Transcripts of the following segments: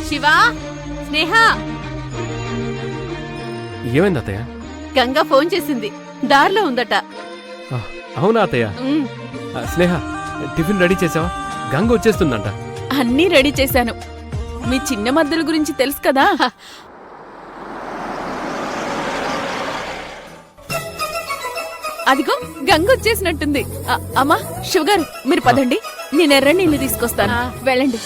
శివా, స్నేహ, ఏమైంది అత్తయ్య? గంగ ఫోన్ చేసింది, దారిలో ఉందట. అవునా అత్తయ్య? స్నేహ, టిఫిన్ రెడీ చేసావా? గంగ వచ్చేస్తుందంట. అన్నీ రెడీ చేశాను. మీ చిన్న మద్దల గురించి తెలుసు కదా. అదిగో గంగ వచ్చేసినట్టుంది. అమ్మా షుగర్, మీరు పదండి, నేను ఎర్ర నీళ్లు తీసుకొస్తాను. వెళ్ళండి.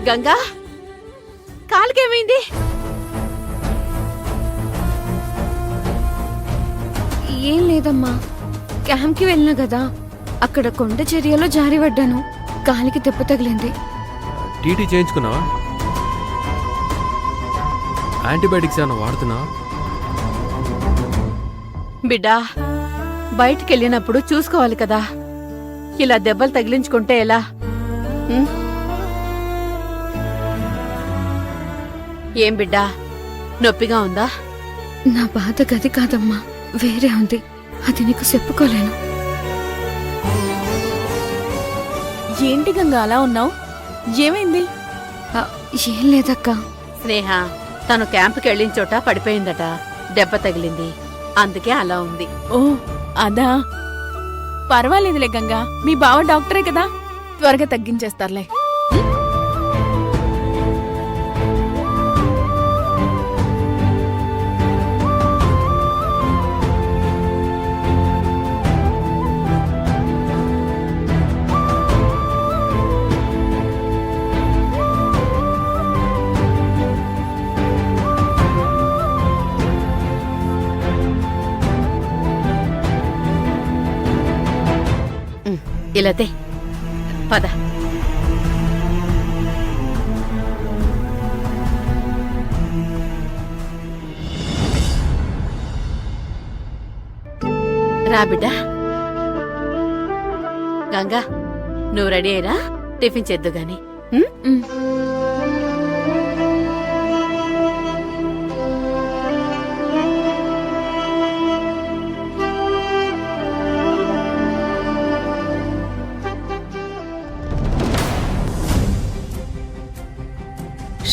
గంగా, కాలుకేమైంది? ఏం లేదమ్మా, క్యాంప్కి వెళ్ళినా కదా, అక్కడ కొండ చర్యలో జారిపడ్డాను, కాలికి దెబ్బ తగిలింది. టీటీ చేయించుకున్నావా? యాంటీబయాటిక్స్ ఏమైనా వాడుతున్నావా? బిడ్డా, బయటికెళ్ళినప్పుడు చూసుకోవాలి కదా, ఇలా దెబ్బలు తగిలించుకుంటే ఎలా? ఏం బిడ్డా, నొప్పిగా ఉందా? నా బాధ గది కాదమ్మా, వేరే ఉంది, అది నీకు చెప్పుకోలేను. ఏంటి గంగా అలా ఉన్నావు? ఏమైంది? ఏం లేదక్క. స్నేహ, తను క్యాంపుకి వెళ్ళిన చోట పడిపోయిందట, దెబ్బ తగిలింది, అందుకే అలా ఉంది. ఓ అదా, పర్వాలేదులే గంగా, మీ బావ డాక్టరే కదా, త్వరగా తగ్గించేస్తారులే. ఇలాతే పద. రా బిడ్డా. గంగా, నువ్వు రెడీ అయ్యరా, టిఫిన్ చేద్దు గాని.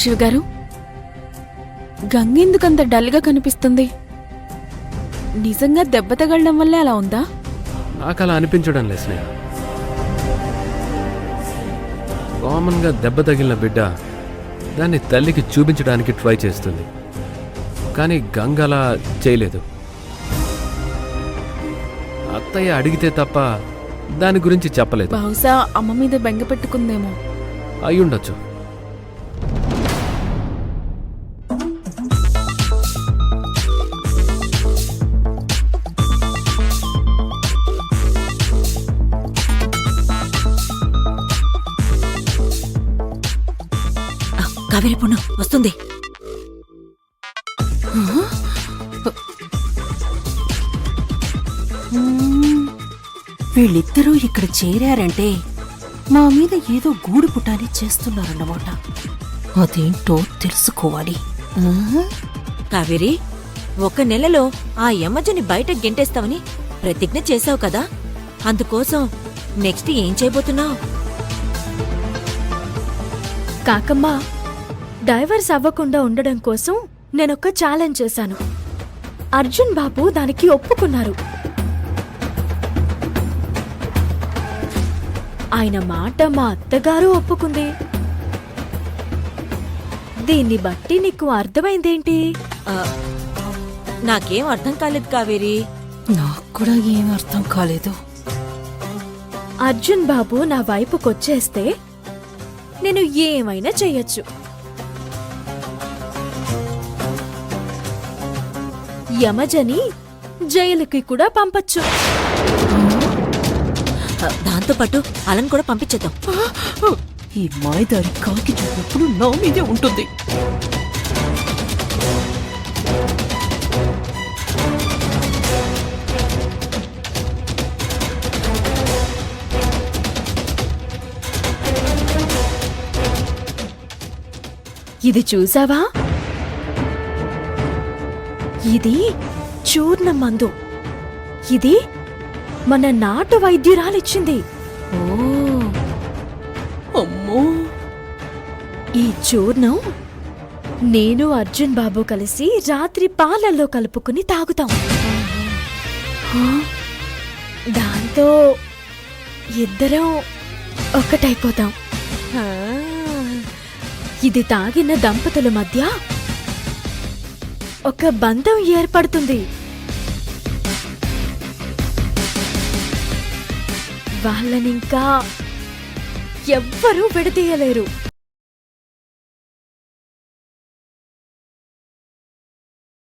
శివగారు, గంగెందుకంత డల్గా కనిపిస్తుంది? నిజంగా దెబ్బ తగలడం వల్లే అలా ఉందా? నాకు అలా అనిపించడం లేదు స్నేహ. కామన్ గా దెబ్బ తగిలిన బిడ్డ దాన్ని తల్లికి చూపించడానికి ట్రై చేస్తుంది, కానీ గంగ అలా చేయలేదు. అత్తయ్య అడిగితే తప్ప దాని గురించి చెప్పలేదు. బహుశా అమ్మ మీద బెంగ పెట్టుకుందేమో. అయ్యుండొచ్చు. కావేరి పొన్ను వస్తుంది. వీళ్ళిద్దరూ ఇక్కడ చేరారంటే మా మీద ఏదో గూడు పుటాని చేస్తున్నారన్నమాట. అదేంటో తెలుసుకోవాలి. కావేరి, 1 నెలలో ఆ యమజని బయట గెంటేస్తావని ప్రతిజ్ఞ చేశావు కదా, అందుకోసం నెక్స్ట్ ఏం చేయబోతున్నావు? కాకమ్మ, డైవర్స్ అవ్వకుండా ఉండడం కోసం నేనొక ఛాలెంజ్ చేశాను. అర్జున్ బాబు దానికి ఒప్పుకున్నారు. ఆయన మాట మా అత్తగారు ఒప్పుకుంది. దీన్ని బట్టి నీకు అర్థమైందేంటి? నాకేం అర్థం కాలేదు కావేరి. నాకు కూడా ఏం అర్థం కాలేదు. అర్జున్ బాబు నా వైపుకొచ్చేస్తే నేను ఏమైనా చెయ్యొచ్చు. యమజని జైలుకి కూడా పంపచ్చు. దాంతో పాటు అలను కూడా పంపించేద్దాం. ఈ మాయదారి కాకి చూసినప్పుడు నా మీదే ఉంటుంది. ఇది చూసావా? ఇది చూర్ణ మందు. ఇది మన నాటు వైద్యురాలిచ్చింది. అమ్మో, ఈ చూర్ణం నేను అర్జున్ బాబు కలిసి రాత్రి పాలల్లో కలుపుకుని తాగుతాం. దాంతో ఇద్దరం ఒక్కటైపోతాం. ఇది తాగిన దంపతుల మధ్య ఒక బంధం ఏర్పడుతుంది. వాళ్ళనింకా ఎవ్వరూ విడదీయలేరు.